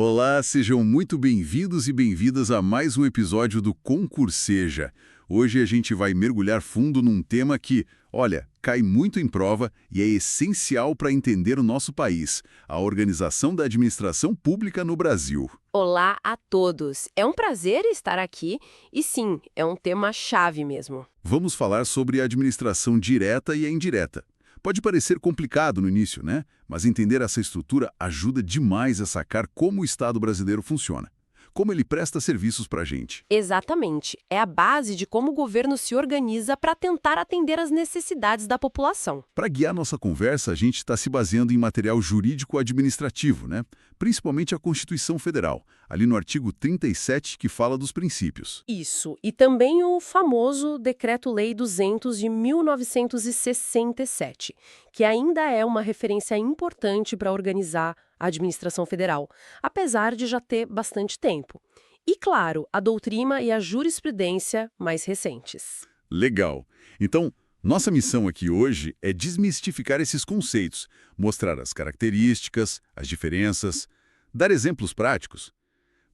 Olá, sejam muito bem-vindos e bem-vindas a mais um episódio do Concurseja. Hoje a gente vai mergulhar fundo num tema que, olha, cai muito em prova e é essencial para entender o nosso país, a organização da administração pública no Brasil. Olá a todos! É um prazer estar aqui e sim, é um tema-chave mesmo. Vamos falar sobre a administração direta e a indireta. Pode parecer complicado no início, né? Mas entender essa estrutura ajuda demais a sacar como o Estado brasileiro funciona, como ele presta serviços para a gente. Exatamente, é a base de como o governo se organiza para tentar atender às necessidades da população. Para guiar nossa conversa, a gente está se baseando em material jurídico-administrativo, né? Principalmente a Constituição Federal, ali no artigo 37, que fala dos princípios. Isso, e também o famoso Decreto-Lei 200 de 1967, que ainda é uma referência importante para organizar a administração federal, apesar de já ter bastante tempo. E, claro, a doutrina e a jurisprudência mais recentes. Legal. Então, nossa missão aqui hoje é desmistificar esses conceitos, mostrar as características, as diferenças, dar exemplos práticos.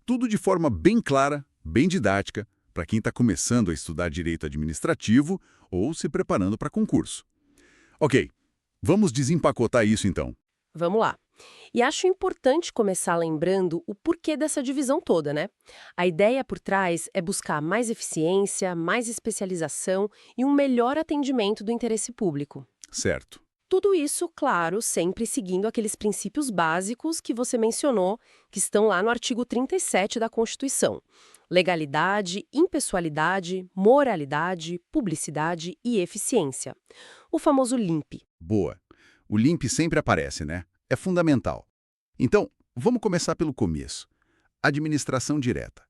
Tudo de forma bem clara, bem didática, para quem está começando a estudar direito administrativo ou se preparando para concurso. Ok, vamos desempacotar isso então. Vamos lá. E acho importante começar lembrando o porquê dessa divisão toda, né? A ideia por trás é buscar mais eficiência, mais especialização e um melhor atendimento do interesse público. Certo. Tudo isso, claro, sempre seguindo aqueles princípios básicos que você mencionou, que estão lá no artigo 37 da Constituição. Legalidade, impessoalidade, moralidade, publicidade e eficiência. O famoso LIMP. Boa. O LIMP sempre aparece, né? É fundamental. Então, vamos começar pelo começo. Administração direta.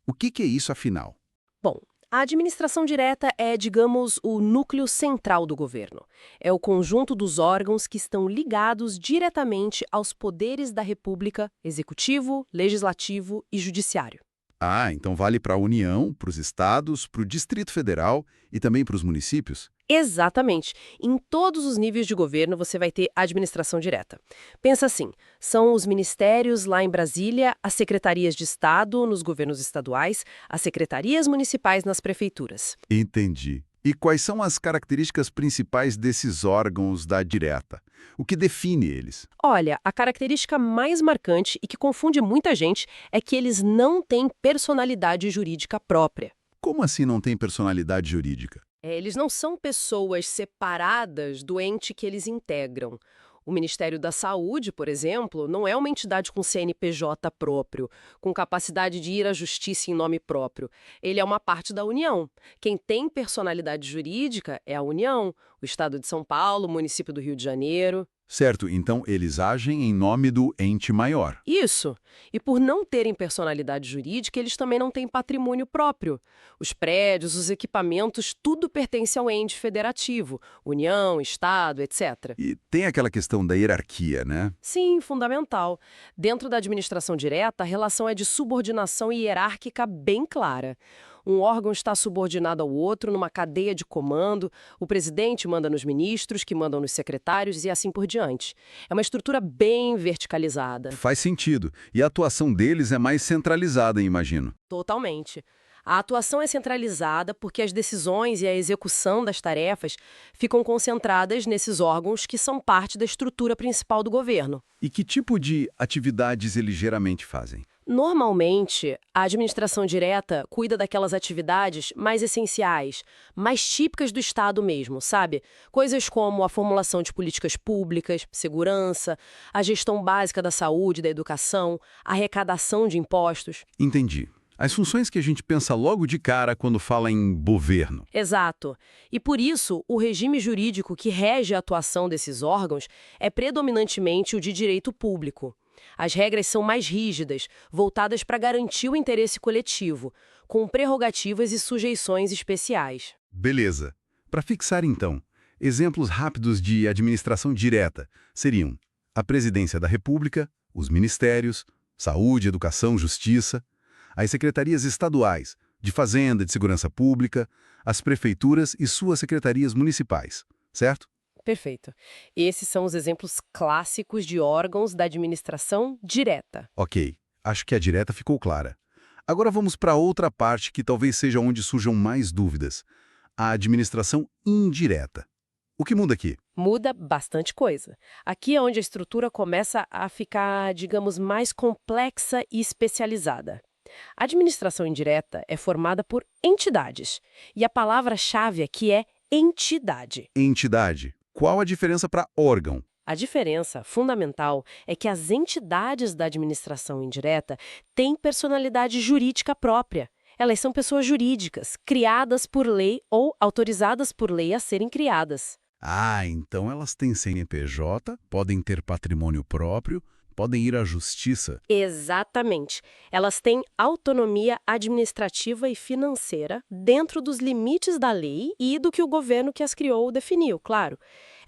O que é isso, afinal? Bom, a administração direta é, digamos, o núcleo central do governo. É o conjunto dos órgãos que estão ligados diretamente aos poderes da República, executivo, legislativo e judiciário. Ah, então vale para a União, para os estados, para o Distrito Federal e também para os municípios? Exatamente. Em todos os níveis de governo você vai ter administração direta. Pensa assim, são os ministérios lá em Brasília, as secretarias de Estado nos governos estaduais, as secretarias municipais nas prefeituras. Entendi. E quais são as características principais desses órgãos da direta? O que define eles? Olha, a característica mais marcante e que confunde muita gente é que eles não têm personalidade jurídica própria. Como assim não tem personalidade jurídica? Eles não são pessoas separadas do ente que eles integram. O Ministério da Saúde, por exemplo, não é uma entidade com CNPJ próprio, com capacidade de ir à justiça em nome próprio. Ele é uma parte da União. Quem tem personalidade jurídica é a União, o Estado de São Paulo, o município do Rio de Janeiro. Certo, então eles agem em nome do ente maior. Isso. E por não terem personalidade jurídica, eles também não têm patrimônio próprio. Os prédios, os equipamentos, tudo pertence ao ente federativo, União, Estado, etc. E tem aquela questão da hierarquia, né? Sim, fundamental. Dentro da administração direta, a relação é de subordinação hierárquica bem clara. Um órgão está subordinado ao outro numa cadeia de comando, o presidente manda nos ministros, que mandam nos secretários e assim por diante. É uma estrutura bem verticalizada. Faz sentido. E a atuação deles é mais centralizada, imagino. Totalmente. A atuação é centralizada porque as decisões e a execução das tarefas ficam concentradas nesses órgãos que são parte da estrutura principal do governo. E que tipo de atividades eles geralmente fazem? Normalmente, a administração direta cuida daquelas atividades mais essenciais, mais típicas do Estado mesmo, sabe? Coisas como a formulação de políticas públicas, segurança, a gestão básica da saúde, da educação, a arrecadação de impostos. Entendi. As funções que a gente pensa logo de cara quando fala em governo. Exato. E por isso, o regime jurídico que rege a atuação desses órgãos é predominantemente o de direito público. As regras são mais rígidas, voltadas para garantir o interesse coletivo, com prerrogativas e sujeições especiais. Beleza. Para fixar, então, exemplos rápidos de administração direta seriam a Presidência da República, os ministérios, Saúde, Educação, Justiça, as secretarias estaduais, de Fazenda, de Segurança Pública, as prefeituras e suas secretarias municipais, certo? Perfeito. Esses são os exemplos clássicos de órgãos da administração direta. Ok. Acho que a direta ficou clara. Agora vamos para outra parte que talvez seja onde surjam mais dúvidas. A administração indireta. O que muda aqui? Muda bastante coisa. Aqui é onde a estrutura começa a ficar, digamos, mais complexa e especializada. A administração indireta é formada por entidades. E a palavra-chave aqui é entidade. Entidade. Qual a diferença para órgão? A diferença fundamental é que as entidades da administração indireta têm personalidade jurídica própria. Elas são pessoas jurídicas, criadas por lei ou autorizadas por lei a serem criadas. Ah, então elas têm CNPJ, podem ter patrimônio próprio, podem ir à justiça. Exatamente. Elas têm autonomia administrativa e financeira dentro dos limites da lei e do que o governo que as criou definiu, claro.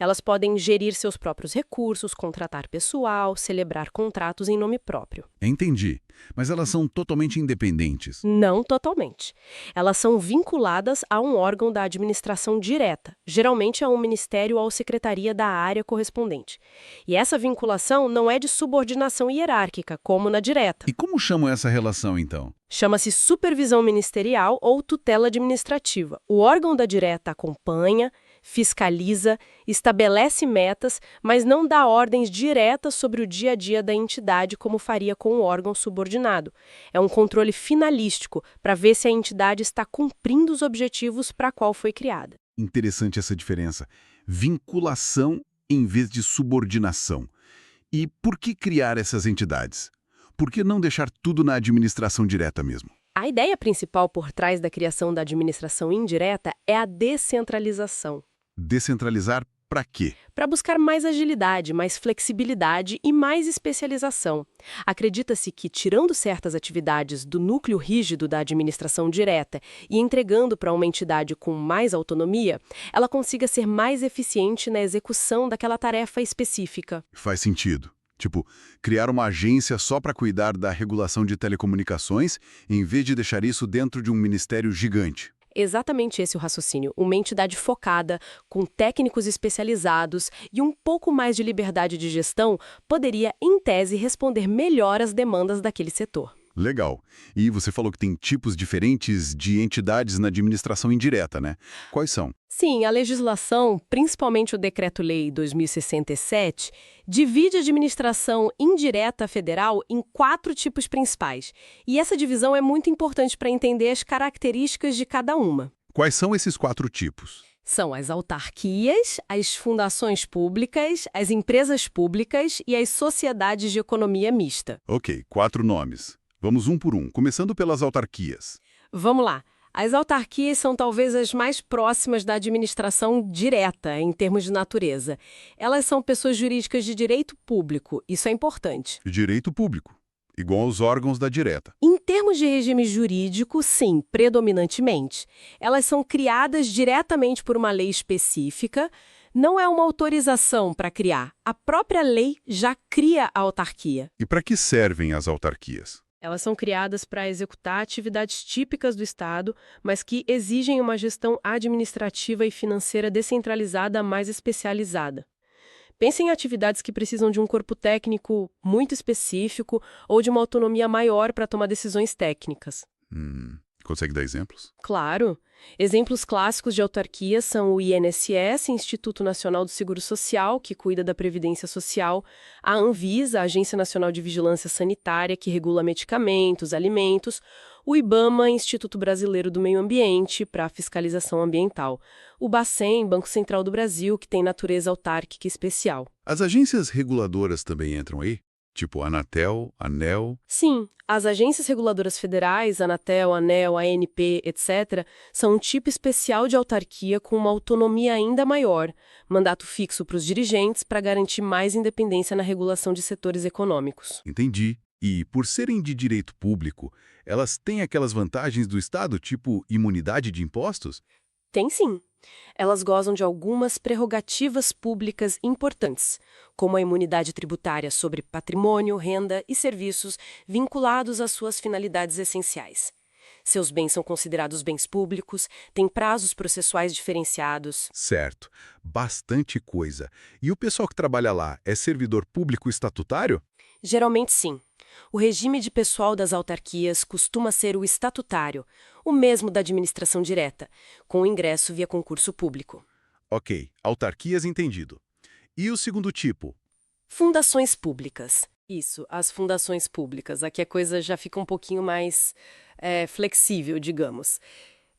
Elas podem gerir seus próprios recursos, contratar pessoal, celebrar contratos em nome próprio. Entendi. Mas elas são totalmente independentes. Não totalmente. Elas são vinculadas a um órgão da administração direta, geralmente a um ministério ou secretaria da área correspondente. E essa vinculação não é de subordinação hierárquica, como na direta. E como chamam essa relação, então? Chama-se supervisão ministerial ou tutela administrativa. O órgão da direta acompanha, fiscaliza, estabelece metas, mas não dá ordens diretas sobre o dia a dia da entidade como faria com o órgão subordinado. É um controle finalístico para ver se a entidade está cumprindo os objetivos para qual foi criada. Interessante essa diferença. Vinculação em vez de subordinação. E por que criar essas entidades? Por que não deixar tudo na administração direta mesmo? A ideia principal por trás da criação da administração indireta é a descentralização. Descentralizar para quê? Para buscar mais agilidade, mais flexibilidade e mais especialização. Acredita-se que, tirando certas atividades do núcleo rígido da administração direta e entregando para uma entidade com mais autonomia, ela consiga ser mais eficiente na execução daquela tarefa específica. Faz sentido. Tipo, criar uma agência só para cuidar da regulação de telecomunicações, em vez de deixar isso dentro de um ministério gigante. Exatamente esse o raciocínio. Uma entidade focada, com técnicos especializados e um pouco mais de liberdade de gestão, poderia, em tese, responder melhor às demandas daquele setor. Legal. E você falou que tem tipos diferentes de entidades na administração indireta, né? Quais são? Sim, a legislação, principalmente o Decreto-Lei 2067, divide a administração indireta federal em 4 tipos principais. E essa divisão é muito importante para entender as características de cada uma. Quais são esses 4 tipos? São as autarquias, as fundações públicas, as empresas públicas e as sociedades de economia mista. Ok, 4 nomes. Vamos um por um, começando pelas autarquias. Vamos lá. As autarquias são talvez as mais próximas da administração direta, em termos de natureza. Elas são pessoas jurídicas de direito público, isso é importante. Direito público, igual aos órgãos da direta. Em termos de regime jurídico, sim, predominantemente. Elas são criadas diretamente por uma lei específica, não é uma autorização para criar. A própria lei já cria a autarquia. E para que servem as autarquias? Elas são criadas para executar atividades típicas do Estado, mas que exigem uma gestão administrativa e financeira descentralizada mais especializada. Pense em atividades que precisam de um corpo técnico muito específico ou de uma autonomia maior para tomar decisões técnicas. Consegue dar exemplos? Claro. Exemplos clássicos de autarquia são o INSS, Instituto Nacional do Seguro Social, que cuida da Previdência Social, a Anvisa, a Agência Nacional de Vigilância Sanitária, que regula medicamentos, alimentos, o IBAMA, Instituto Brasileiro do Meio Ambiente, para a fiscalização ambiental, o Bacen, Banco Central do Brasil, que tem natureza autárquica especial. As agências reguladoras também entram aí? Tipo Anatel, ANEEL? Sim, as agências reguladoras federais, Anatel, ANEEL, ANP, etc., são um tipo especial de autarquia com uma autonomia ainda maior, mandato fixo para os dirigentes para garantir mais independência na regulação de setores econômicos. Entendi. E, por serem de direito público, elas têm aquelas vantagens do Estado, tipo imunidade de impostos? Tem sim. Elas gozam de algumas prerrogativas públicas importantes, como a imunidade tributária sobre patrimônio, renda e serviços vinculados às suas finalidades essenciais. Seus bens são considerados bens públicos, têm prazos processuais diferenciados. Certo. Bastante coisa. E o pessoal que trabalha lá é servidor público estatutário? Geralmente sim. O regime de pessoal das autarquias costuma ser o estatutário, o mesmo da administração direta, com o ingresso via concurso público. Ok, autarquias entendido. E o segundo tipo? Fundações públicas. Isso, as fundações públicas. Aqui a coisa já fica um pouquinho mais flexível, digamos.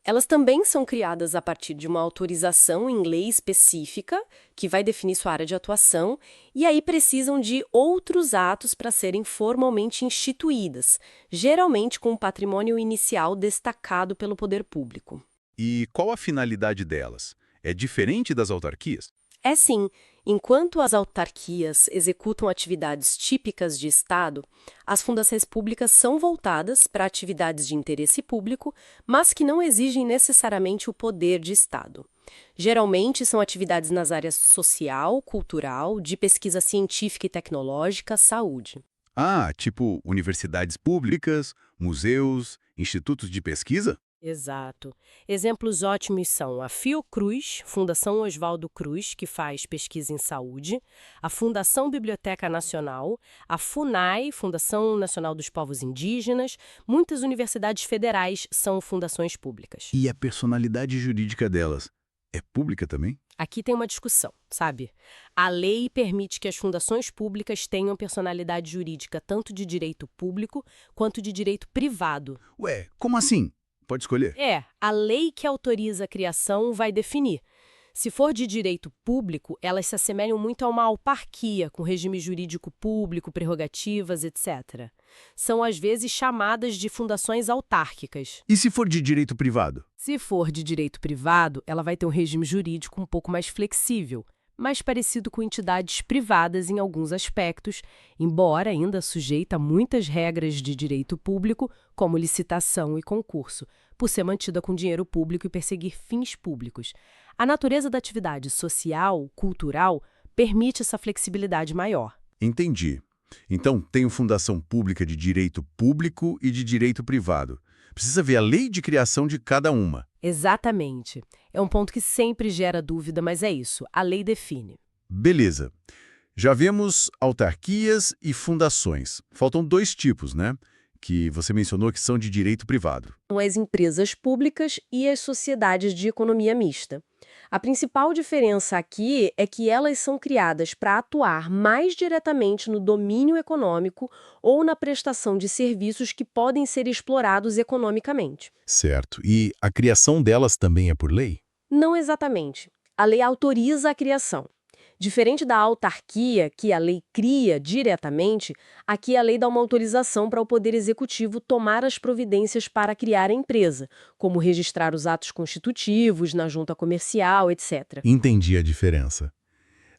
Elas também são criadas a partir de uma autorização em lei específica, que vai definir sua área de atuação, e aí precisam de outros atos para serem formalmente instituídas, geralmente com um patrimônio inicial destacado pelo poder público. E qual a finalidade delas? É diferente das autarquias? É sim, enquanto as autarquias executam atividades típicas de Estado, as fundações públicas são voltadas para atividades de interesse público, mas que não exigem necessariamente o poder de Estado. Geralmente são atividades nas áreas social, cultural, de pesquisa científica e tecnológica, saúde. Ah, tipo universidades públicas, museus, institutos de pesquisa? Exato. Exemplos ótimos são a Fiocruz, Fundação Oswaldo Cruz, que faz pesquisa em saúde, a Fundação Biblioteca Nacional, a FUNAI, Fundação Nacional dos Povos Indígenas, muitas universidades federais são fundações públicas. E a personalidade jurídica delas é pública também? Aqui tem uma discussão, sabe? A lei permite que as fundações públicas tenham personalidade jurídica tanto de direito público quanto de direito privado. Ué, como assim? Pode escolher. A lei que autoriza a criação vai definir. Se for de direito público, elas se assemelham muito a uma autarquia, com regime jurídico público, prerrogativas, etc. São, às vezes, chamadas de fundações autárquicas. E se for de direito privado? Se for de direito privado, ela vai ter um regime jurídico um pouco mais flexível, mais parecido com entidades privadas em alguns aspectos, embora ainda sujeita a muitas regras de direito público, como licitação e concurso, por ser mantida com dinheiro público e perseguir fins públicos. A natureza da atividade social, cultural, permite essa flexibilidade maior. Entendi. Então, tenho fundação pública de direito público e de direito privado. Precisa ver a lei de criação de cada uma. Exatamente. É um ponto que sempre gera dúvida, mas é isso. A lei define. Beleza. Já vemos autarquias e fundações. Faltam dois tipos, né? Que você mencionou que são de direito privado. São as empresas públicas e as sociedades de economia mista. A principal diferença aqui é que elas são criadas para atuar mais diretamente no domínio econômico ou na prestação de serviços que podem ser explorados economicamente. Certo. E a criação delas também é por lei? Não exatamente. A lei autoriza a criação. Diferente da autarquia, que a lei cria diretamente, aqui a lei dá uma autorização para o Poder Executivo tomar as providências para criar a empresa, como registrar os atos constitutivos na junta comercial, etc. Entendi a diferença.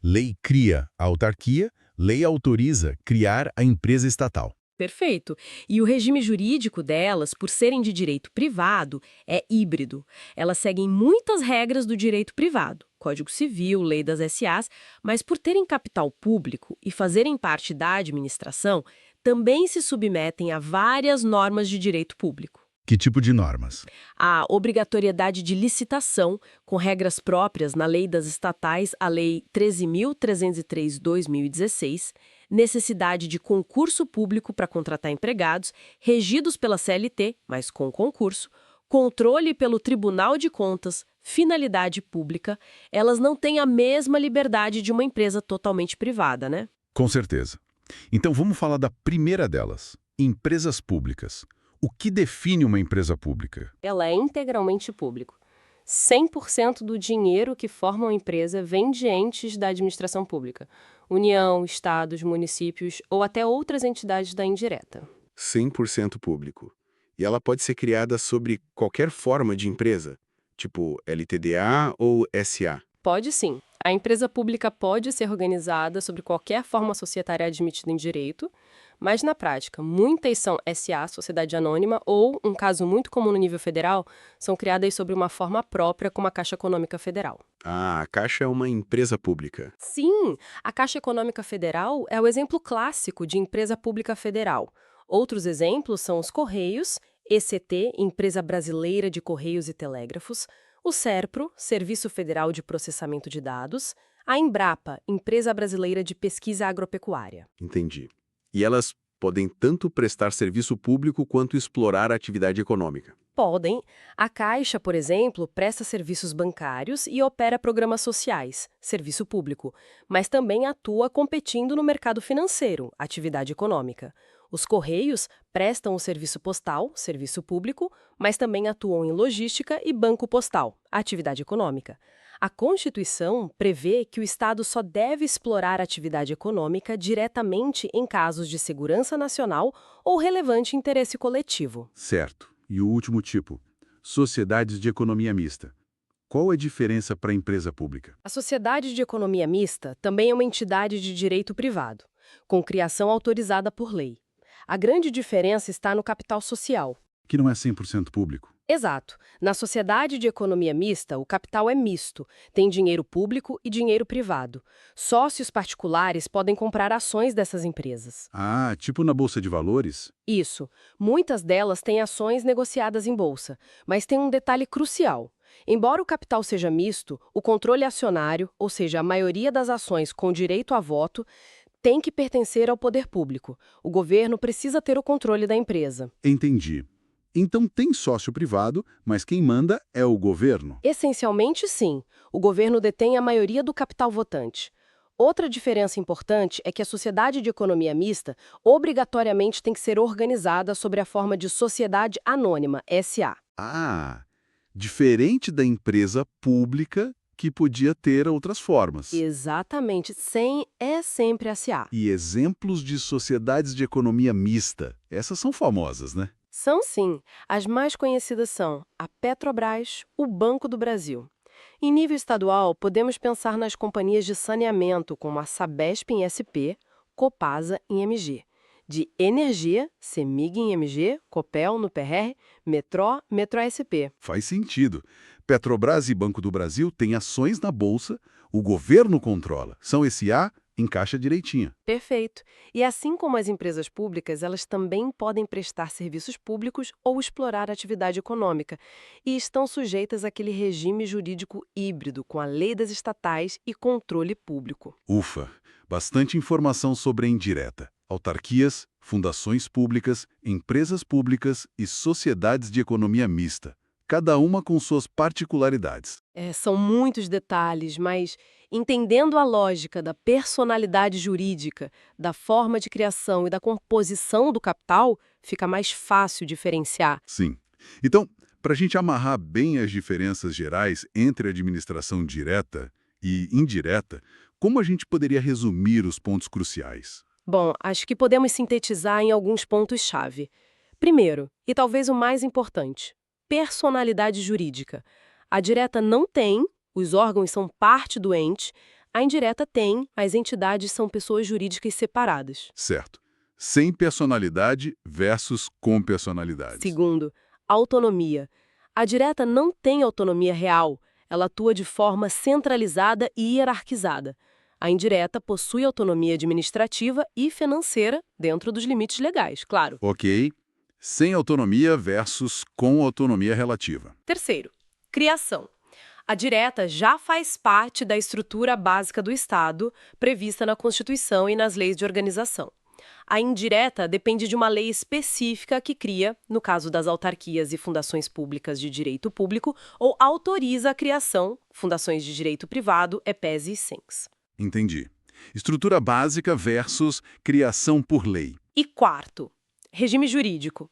Lei cria a autarquia, lei autoriza criar a empresa estatal. Perfeito. E o regime jurídico delas, por serem de direito privado, é híbrido. Elas seguem muitas regras do direito privado, Código Civil, Lei das SAs, mas por terem capital público e fazerem parte da administração, também se submetem a várias normas de direito público. Que tipo de normas? A obrigatoriedade de licitação, com regras próprias na Lei das Estatais, a Lei 13.303/2016, necessidade de concurso público para contratar empregados, regidos pela CLT, mas com concurso, controle pelo Tribunal de Contas, finalidade pública, elas não têm a mesma liberdade de uma empresa totalmente privada, né? Com certeza. Então vamos falar da primeira delas, empresas públicas. O que define uma empresa pública? Ela é integralmente público. 100% do dinheiro que forma uma empresa vem de entes da administração pública. União, estados, municípios ou até outras entidades da indireta. 100% público. E ela pode ser criada sobre qualquer forma de empresa, tipo LTDA ou SA. Pode sim. A empresa pública pode ser organizada sobre qualquer forma societária admitida em direito, mas na prática, muitas são SA, Sociedade Anônima, ou, um caso muito comum no nível federal, são criadas sobre uma forma própria como a Caixa Econômica Federal. Ah, a Caixa é uma empresa pública. Sim, a Caixa Econômica Federal é o exemplo clássico de empresa pública federal. Outros exemplos são os Correios, ECT, Empresa Brasileira de Correios e Telégrafos, o SERPRO, Serviço Federal de Processamento de Dados, a Embrapa, Empresa Brasileira de Pesquisa Agropecuária. Entendi. E elas podem tanto prestar serviço público quanto explorar a atividade econômica. Podem. A Caixa, por exemplo, presta serviços bancários e opera programas sociais, serviço público, mas também atua competindo no mercado financeiro, atividade econômica. Os Correios prestam o serviço postal, serviço público, mas também atuam em logística e banco postal, atividade econômica. A Constituição prevê que o Estado só deve explorar a atividade econômica diretamente em casos de segurança nacional ou relevante interesse coletivo. Certo. E o último tipo, sociedades de economia mista. Qual a diferença para a empresa pública? A Sociedade de Economia Mista também é uma entidade de direito privado, com criação autorizada por lei. A grande diferença está no capital social. Que não é 100% público. Exato. Na sociedade de economia mista, o capital é misto, tem dinheiro público e dinheiro privado. Sócios particulares podem comprar ações dessas empresas. Ah, tipo na Bolsa de Valores? Isso. Muitas delas têm ações negociadas em bolsa, mas tem um detalhe crucial. Embora o capital seja misto, o controle acionário, ou seja, a maioria das ações com direito a voto, tem que pertencer ao poder público. O governo precisa ter o controle da empresa. Entendi. Então tem sócio privado, mas quem manda é o governo. Essencialmente, sim. O governo detém a maioria do capital votante. Outra diferença importante é que a sociedade de economia mista obrigatoriamente tem que ser organizada sob a forma de sociedade anônima, SA. Ah, diferente da empresa pública que podia ter outras formas. Exatamente. Sem é sempre SA. E exemplos de sociedades de economia mista. Essas são famosas, né? São sim. As mais conhecidas são a Petrobras, o Banco do Brasil. Em nível estadual, podemos pensar nas companhias de saneamento como a Sabesp em SP, Copasa em MG. De energia, CEMIG em MG, Copel no PR, Metrô, Metrô SP. Faz sentido. Petrobras e Banco do Brasil têm ações na Bolsa, o governo controla. São SA, encaixa direitinho. Perfeito. E assim como as empresas públicas, elas também podem prestar serviços públicos ou explorar atividade econômica e estão sujeitas àquele regime jurídico híbrido com a lei das estatais e controle público. Ufa, bastante informação sobre a indireta. Autarquias, fundações públicas, empresas públicas e sociedades de economia mista. Cada uma com suas particularidades. São muitos detalhes, mas entendendo a lógica da personalidade jurídica, da forma de criação e da composição do capital, fica mais fácil diferenciar. Sim. Então, para a gente amarrar bem as diferenças gerais entre administração direta e indireta, como a gente poderia resumir os pontos cruciais? Bom, acho que podemos sintetizar em alguns pontos-chave. Primeiro, e talvez o mais importante, personalidade jurídica. A direta não tem, os órgãos são parte do ente, a indireta tem, as entidades são pessoas jurídicas separadas. Certo. Sem personalidade versus com personalidade. Segundo, autonomia. A direta não tem autonomia real, ela atua de forma centralizada e hierarquizada. A indireta possui autonomia administrativa e financeira dentro dos limites legais, claro. Ok. Sem autonomia versus com autonomia relativa. Terceiro, criação. A direta já faz parte da estrutura básica do Estado, prevista na Constituição e nas leis de organização. A indireta depende de uma lei específica que cria, no caso das autarquias e fundações públicas de direito público, ou autoriza a criação, fundações de direito privado, EPES e SENS. Entendi. Estrutura básica versus criação por lei. E quarto, regime jurídico.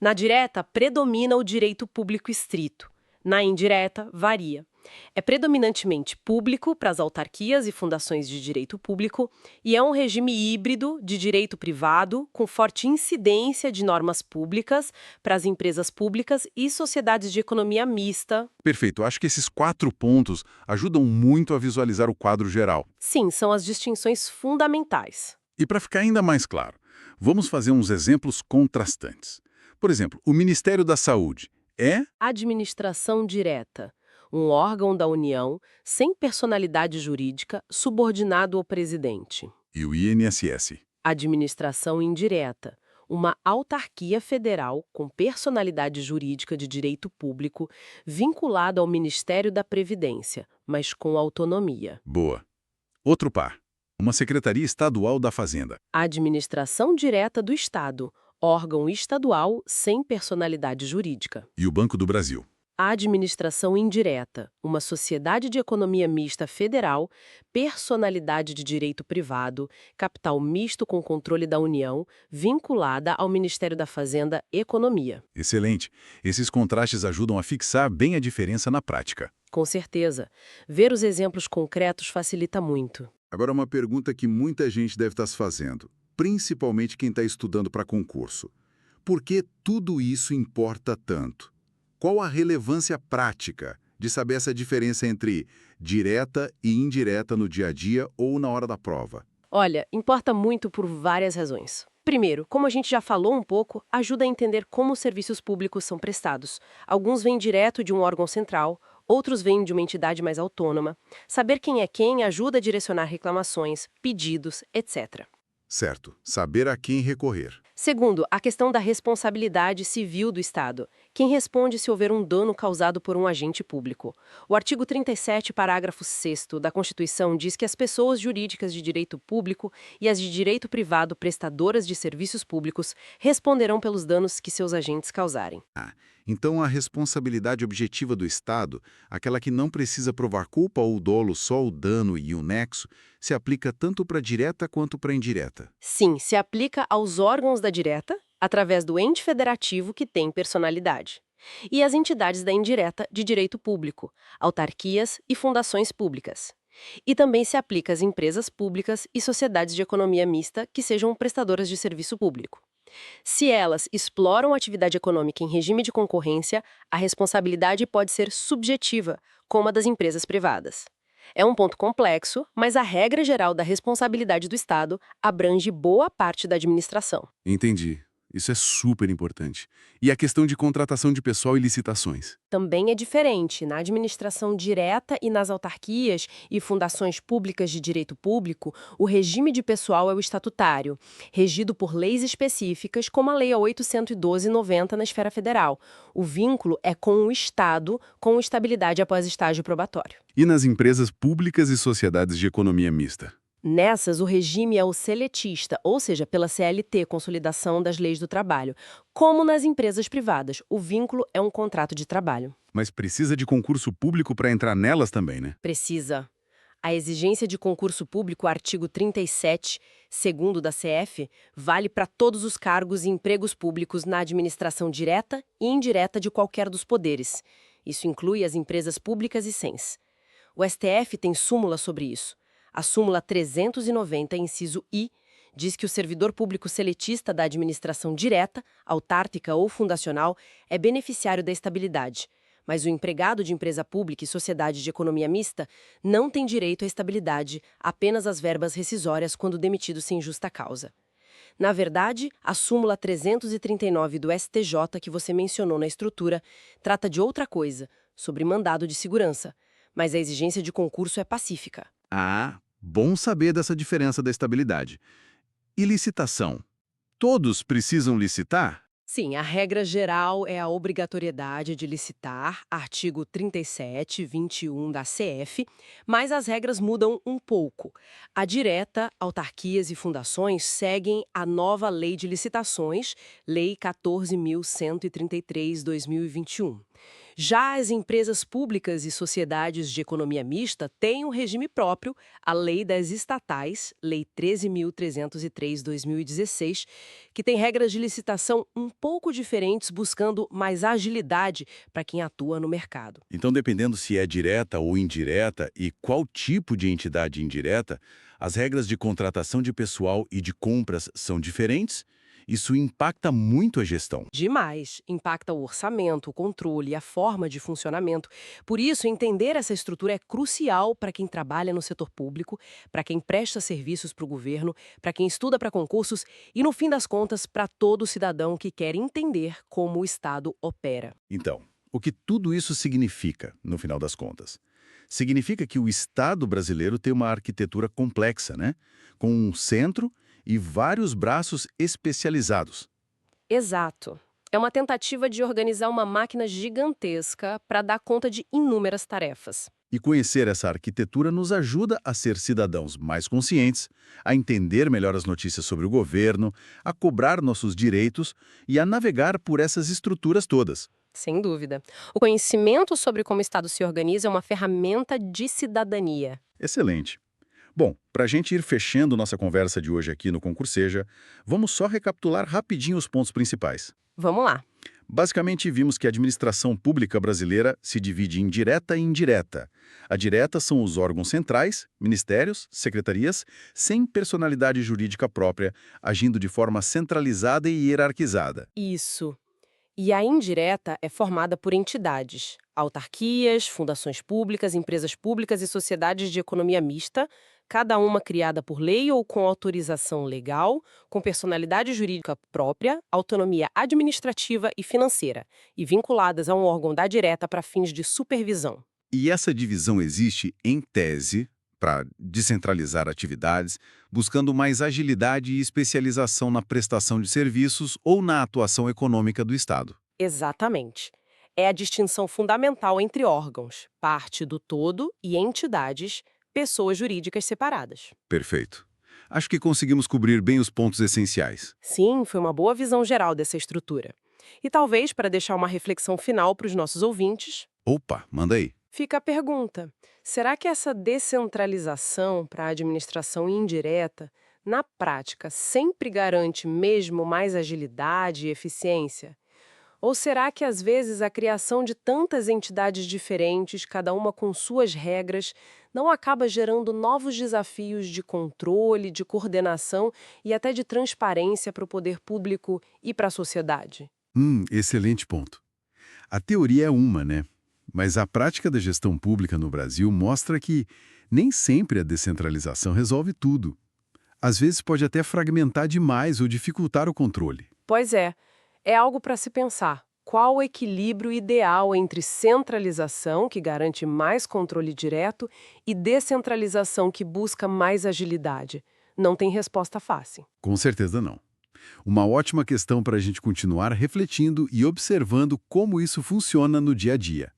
Na direta, predomina o direito público estrito. Na indireta, varia. É predominantemente público para as autarquias e fundações de direito público e é um regime híbrido de direito privado com forte incidência de normas públicas para as empresas públicas e sociedades de economia mista. Perfeito. Acho que esses 4 pontos ajudam muito a visualizar o quadro geral. Sim, são as distinções fundamentais. E para ficar ainda mais claro, vamos fazer uns exemplos contrastantes. Por exemplo, o Ministério da Saúde é Administração direta. Um órgão da União, sem personalidade jurídica, subordinado ao presidente. e o INSS. Administração indireta. Uma autarquia federal com personalidade jurídica de direito público, vinculada ao Ministério da Previdência, mas com autonomia. Boa. Outro par. Uma Secretaria Estadual da Fazenda. Administração direta do Estado, órgão estadual sem personalidade jurídica. E o Banco do Brasil. Administração indireta, uma sociedade de economia mista federal, personalidade de direito privado, capital misto com controle da União, vinculada ao Ministério da Fazenda Economia. Excelente. Esses contrastes ajudam a fixar bem a diferença na prática. Com certeza. Ver os exemplos concretos facilita muito. Agora, uma pergunta que muita gente deve estar se fazendo, principalmente quem está estudando para concurso. Por que tudo isso importa tanto? Qual a relevância prática de saber essa diferença entre direta e indireta no dia a dia ou na hora da prova? Olha, importa muito por várias razões. Primeiro, como a gente já falou um pouco, ajuda a entender como os serviços públicos são prestados. Alguns vêm direto de um órgão central, outros vêm de uma entidade mais autônoma. Saber quem é quem ajuda a direcionar reclamações, pedidos, etc. Certo. Saber a quem recorrer. Segundo, a questão da responsabilidade civil do Estado. Quem responde se houver um dano causado por um agente público? O artigo 37, parágrafo 6º da Constituição diz que as pessoas jurídicas de direito público e as de direito privado prestadoras de serviços públicos responderão pelos danos que seus agentes causarem. Então, a responsabilidade objetiva do Estado, aquela que não precisa provar culpa ou dolo, só o dano e o nexo, se aplica tanto para direta quanto para indireta. Sim, se aplica aos órgãos da direta, através do ente federativo que tem personalidade, e às entidades da indireta de direito público, autarquias e fundações públicas. E também se aplica às empresas públicas e sociedades de economia mista que sejam prestadoras de serviço público. Se elas exploram atividade econômica em regime de concorrência, a responsabilidade pode ser subjetiva, como a das empresas privadas. É um ponto complexo, mas a regra geral da responsabilidade do Estado abrange boa parte da administração. Entendi. Isso é super importante. E a questão de contratação de pessoal e licitações? Também é diferente. Na administração direta e nas autarquias e fundações públicas de direito público, o regime de pessoal é o estatutário, regido por leis específicas, como a Lei 812/90 na esfera federal. O vínculo é com o Estado, com estabilidade após estágio probatório. E nas empresas públicas e sociedades de economia mista? Nessas, o regime é o seletista, ou seja, pela CLT, Consolidação das Leis do Trabalho. Como nas empresas privadas, o vínculo é um contrato de trabalho. Mas precisa de concurso público para entrar nelas também, né? Precisa. A exigência de concurso público, artigo 37, segundo da CF, vale para todos os cargos e empregos públicos na administração direta e indireta de qualquer dos poderes. Isso inclui as empresas públicas e SENS. O STF tem súmula sobre isso. A súmula 390, inciso I, diz que o servidor público seletista da administração direta, autárquica ou fundacional é beneficiário da estabilidade, mas o empregado de empresa pública e sociedade de economia mista não tem direito à estabilidade, apenas às verbas rescisórias quando demitido sem justa causa. Na verdade, a súmula 339 do STJ que você mencionou na estrutura trata de outra coisa, sobre mandado de segurança, mas a exigência de concurso é pacífica. Ah, bom saber dessa diferença da estabilidade. E licitação? Todos precisam licitar? Sim, a regra geral é a obrigatoriedade de licitar, artigo 37, 21 da CF, mas as regras mudam um pouco. A direta, autarquias e fundações seguem a nova Lei de Licitações, Lei 14.133/2021. Já as empresas públicas e sociedades de economia mista têm um regime próprio, a Lei das Estatais, Lei 13.303/2016, que tem regras de licitação um pouco diferentes, buscando mais agilidade para quem atua no mercado. Então, dependendo se é direta ou indireta e qual tipo de entidade indireta, as regras de contratação de pessoal e de compras são diferentes? Isso impacta muito a gestão. Demais. Impacta o orçamento, o controle, a forma de funcionamento. Por isso, entender essa estrutura é crucial para quem trabalha no setor público, para quem presta serviços para o governo, para quem estuda para concursos e, no fim das contas, para todo cidadão que quer entender como o Estado opera. Então, o que tudo isso significa, no final das contas? Significa que o Estado brasileiro tem uma arquitetura complexa, né? Com um centro e vários braços especializados. Exato. É uma tentativa de organizar uma máquina gigantesca para dar conta de inúmeras tarefas. E conhecer essa arquitetura nos ajuda a ser cidadãos mais conscientes, a entender melhor as notícias sobre o governo, a cobrar nossos direitos e a navegar por essas estruturas todas. Sem dúvida. O conhecimento sobre como o Estado se organiza é uma ferramenta de cidadania. Excelente. Bom, para a gente ir fechando nossa conversa de hoje aqui no Concurseja, vamos só recapitular rapidinho os pontos principais. Vamos lá. Basicamente, vimos que a administração pública brasileira se divide em direta e indireta. A direta são os órgãos centrais, ministérios, secretarias, sem personalidade jurídica própria, agindo de forma centralizada e hierarquizada. Isso. E a indireta é formada por entidades, autarquias, fundações públicas, empresas públicas e sociedades de economia mista, cada uma criada por lei ou com autorização legal, com personalidade jurídica própria, autonomia administrativa e financeira, e vinculadas a um órgão da direta para fins de supervisão. E essa divisão existe, em tese, para descentralizar atividades, buscando mais agilidade e especialização na prestação de serviços ou na atuação econômica do Estado. Exatamente. É a distinção fundamental entre órgãos, parte do todo, e entidades, pessoas jurídicas separadas. Perfeito. Acho que conseguimos cobrir bem os pontos essenciais. Sim, foi uma boa visão geral dessa estrutura. E talvez, para deixar uma reflexão final para os nossos ouvintes, Opa, manda aí. fica a pergunta: será que essa descentralização para a administração indireta, na prática, sempre garante mesmo mais agilidade e eficiência? Ou será que, às vezes, a criação de tantas entidades diferentes, cada uma com suas regras, não acaba gerando novos desafios de controle, de coordenação e até de transparência para o poder público e para a sociedade? Excelente ponto. A teoria é uma, né? Mas a prática da gestão pública no Brasil mostra que nem sempre a descentralização resolve tudo. Às vezes pode até fragmentar demais ou dificultar o controle. Pois é algo para se pensar. Qual o equilíbrio ideal entre centralização, que garante mais controle direto, e descentralização, que busca mais agilidade? Não tem resposta fácil. Com certeza não. Uma ótima questão para a gente continuar refletindo e observando como isso funciona no dia a dia.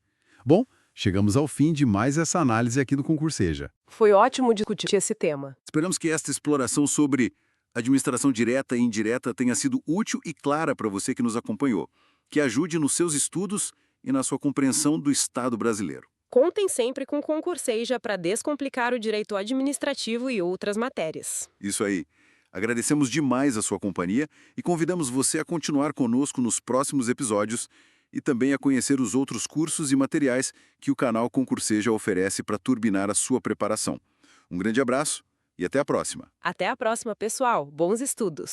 Bom, chegamos ao fim de mais essa análise aqui no Concurseja. Foi ótimo discutir esse tema. Esperamos que esta exploração sobre administração direta e indireta tenha sido útil e clara para você que nos acompanhou, que ajude nos seus estudos e na sua compreensão do Estado brasileiro. Contem sempre com o Concurseja para descomplicar o direito administrativo e outras matérias. Isso aí. Agradecemos demais a sua companhia e convidamos você a continuar conosco nos próximos episódios e também a conhecer os outros cursos e materiais que o canal Concurseja oferece para turbinar a sua preparação. Um grande abraço e até a próxima. Até a próxima, pessoal. Bons estudos!